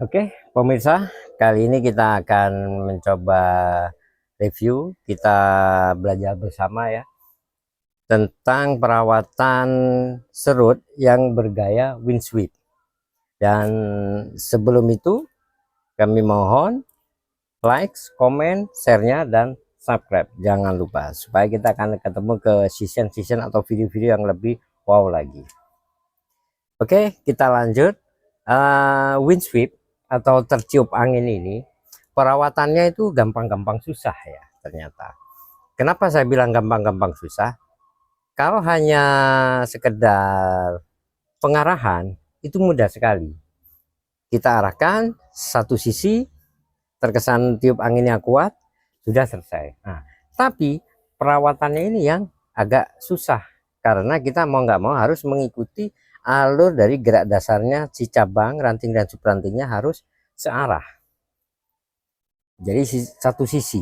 Oke, pemirsa, kali ini kita akan mencoba review, kita belajar bersama ya tentang perawatan serut yang bergaya windsweep. Dan sebelum itu kami mohon like, komen, share-nya dan subscribe. Jangan lupa supaya kita akan ketemu ke season-season atau video-video yang lebih wow lagi. Oke, kita lanjut. Windsweep atau tertiup angin ini perawatannya itu gampang-gampang susah ya ternyata. Kenapa saya bilang gampang-gampang susah? Kalau hanya sekedar pengarahan itu mudah sekali. Kita arahkan satu sisi, terkesan tiup anginnya kuat, sudah selesai. Nah, tapi perawatannya ini yang agak susah karena kita mau nggak mau harus mengikuti alur dari gerak dasarnya si cabang, ranting dan subrantingnya harus searah. Jadi satu sisi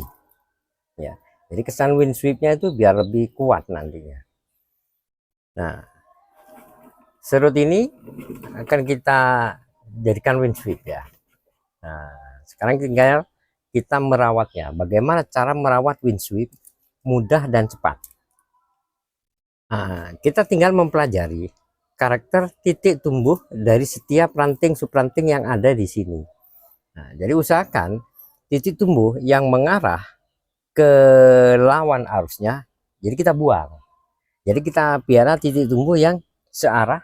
ya. Jadi kesan windsweepnya itu biar lebih kuat nantinya. Nah, serut ini akan kita jadikan windsweep ya. Nah, sekarang tinggal kita merawatnya. Bagaimana cara merawat windsweep mudah dan cepat? Nah, kita tinggal mempelajari karakter titik tumbuh dari setiap ranting subranting yang ada di sini. Nah, jadi usahakan titik tumbuh yang mengarah ke lawan arusnya, jadi kita buang. Jadi kita piara titik tumbuh yang searah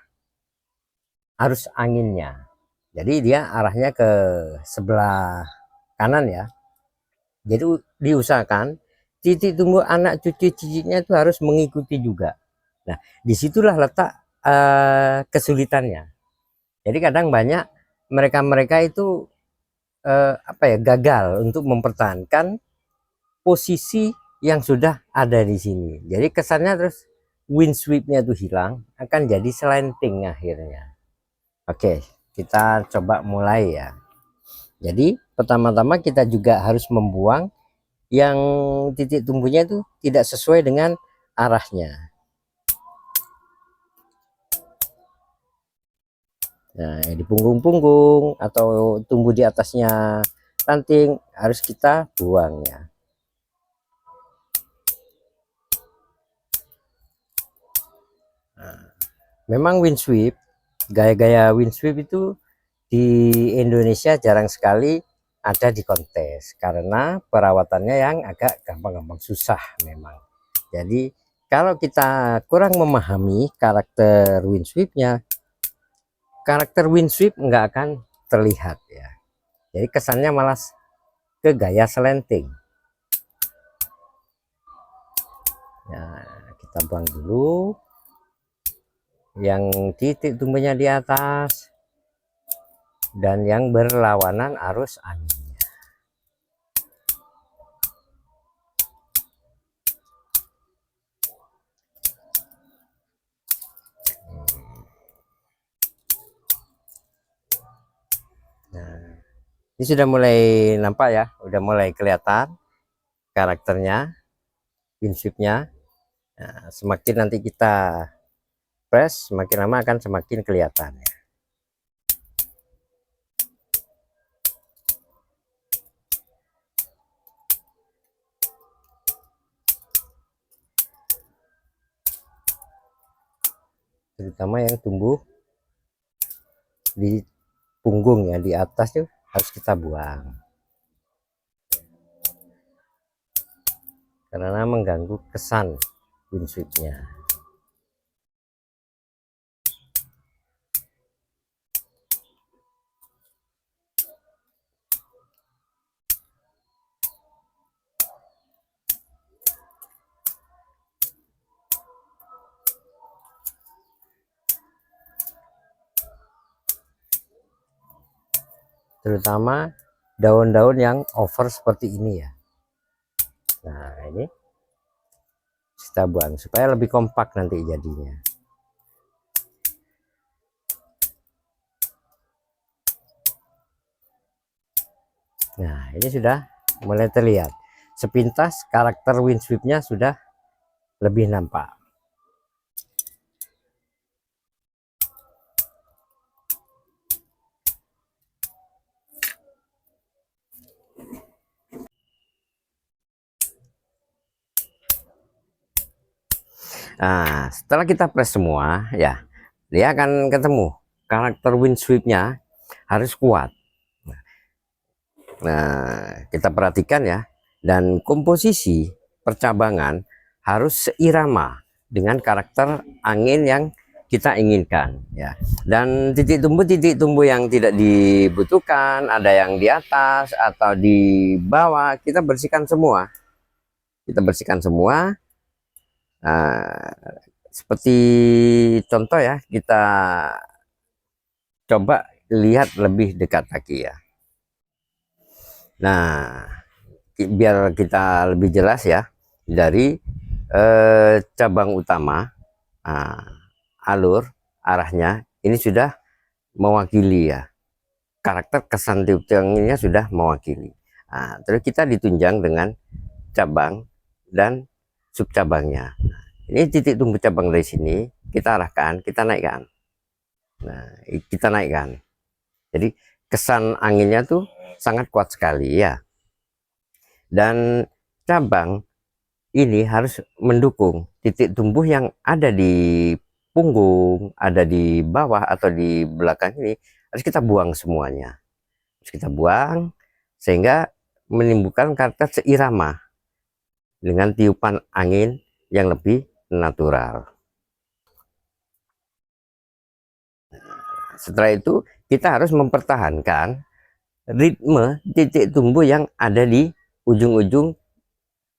arus anginnya. Jadi dia arahnya ke sebelah kanan ya. Jadi diusahakan titik tumbuh anak cucu cicitnya itu harus mengikuti juga. Nah, disitulah letak kesulitannya. Jadi kadang banyak mereka-mereka itu gagal untuk mempertahankan posisi yang sudah ada di sini. Jadi kesannya terus windsweepnya itu hilang, akan jadi slanting akhirnya. Oke, kita coba mulai ya. Jadi pertama-tama kita juga harus membuang yang titik tumbuhnya itu tidak sesuai dengan arahnya. Nah, di punggung-punggung atau tumbuh di atasnya ranting harus kita buang ya. Nah, memang windsweep, gaya-gaya windsweep itu di Indonesia jarang sekali ada di kontes karena perawatannya yang agak gampang-gampang susah memang. Jadi kalau kita kurang memahami karakter windsweepnya, karakter windsweep nggak akan terlihat ya. Jadi kesannya malah ke gaya slanting. Nah, kita buang dulu yang titik tumbuhnya di atas dan yang berlawanan arus angin. Nah, ini sudah mulai nampak ya, udah mulai kelihatan karakternya, windsweepnya. Nah, semakin nanti kita press, semakin lama akan semakin kelihatan ya. Terutama yang tumbuh di punggung ya, di atas tuh harus kita buang karena mengganggu kesan windsweepnya. Terutama daun-daun yang over seperti ini ya. Nah, ini kita buang supaya lebih kompak nanti jadinya. Nah, ini sudah mulai terlihat sepintas karakter windsweepnya sudah lebih nampak. Nah, setelah kita press semua ya, dia akan ketemu karakter windsweepnya harus kuat. Nah, kita perhatikan ya, dan komposisi percabangan harus seirama dengan karakter angin yang kita inginkan ya. Dan titik tumbuh yang tidak dibutuhkan, ada yang di atas atau di bawah, kita bersihkan semua. Kita bersihkan semua. Nah, seperti contoh ya, kita coba lihat lebih dekat lagi ya. Nah, biar kita lebih jelas ya, dari cabang utama, alur arahnya ini sudah mewakili ya, karakter kesan tiup anginnya sudah mewakili. Nah, terus kita ditunjang dengan cabang dan subcabangnya. Ini titik tumbuh cabang dari sini, kita arahkan, kita naikkan. Nah, kita naikkan. Jadi kesan anginnya tuh sangat kuat sekali ya. Dan cabang ini harus mendukung titik tumbuh yang ada di punggung, ada di bawah atau di belakang ini, harus kita buang semuanya. Harus kita buang sehingga menimbulkan karakter seirama dengan tiupan angin yang lebih natural. Setelah itu kita harus mempertahankan ritme titik tumbuh yang ada di ujung-ujung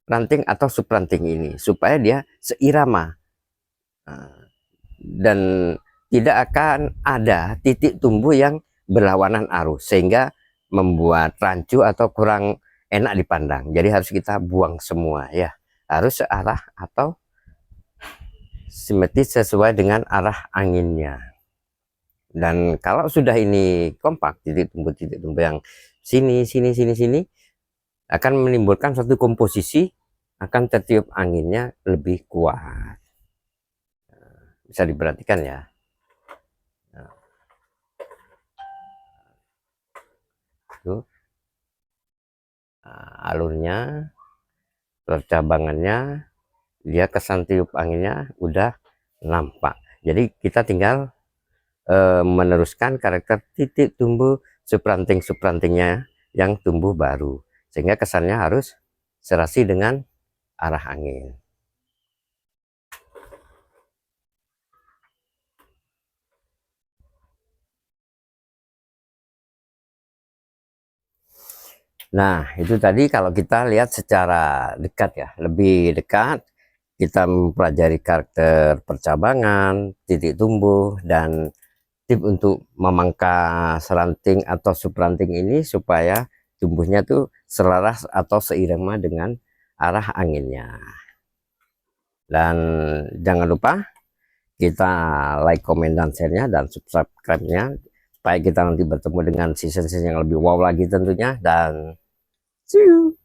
ranting atau subranting ini supaya dia seirama dan tidak akan ada titik tumbuh yang berlawanan arus sehingga membuat rancu atau kurang enak dipandang. Jadi harus kita buang semua ya, harus searah atau simetris sesuai dengan arah anginnya. Dan kalau sudah ini kompak, titik tumbuh yang sini akan menimbulkan suatu komposisi, akan tertiup anginnya lebih kuat. Bisa diperhatikan ya. Tuh. Nah, alurnya, percabangannya, dia kesan tiup anginnya udah nampak. Jadi kita tinggal meneruskan karakter titik tumbuh subrantingnya yang tumbuh baru, sehingga kesannya harus serasi dengan arah angin. Nah, itu tadi kalau kita lihat secara dekat ya, lebih dekat kita mempelajari karakter percabangan, titik tumbuh, dan tip untuk memangkas ranting atau subranting ini supaya tumbuhnya tuh selaras atau seirama dengan arah anginnya. Dan jangan lupa kita like, komen, dan share-nya, dan subscribe-nya supaya kita nanti bertemu dengan season-season yang lebih wow lagi tentunya. Dan see you.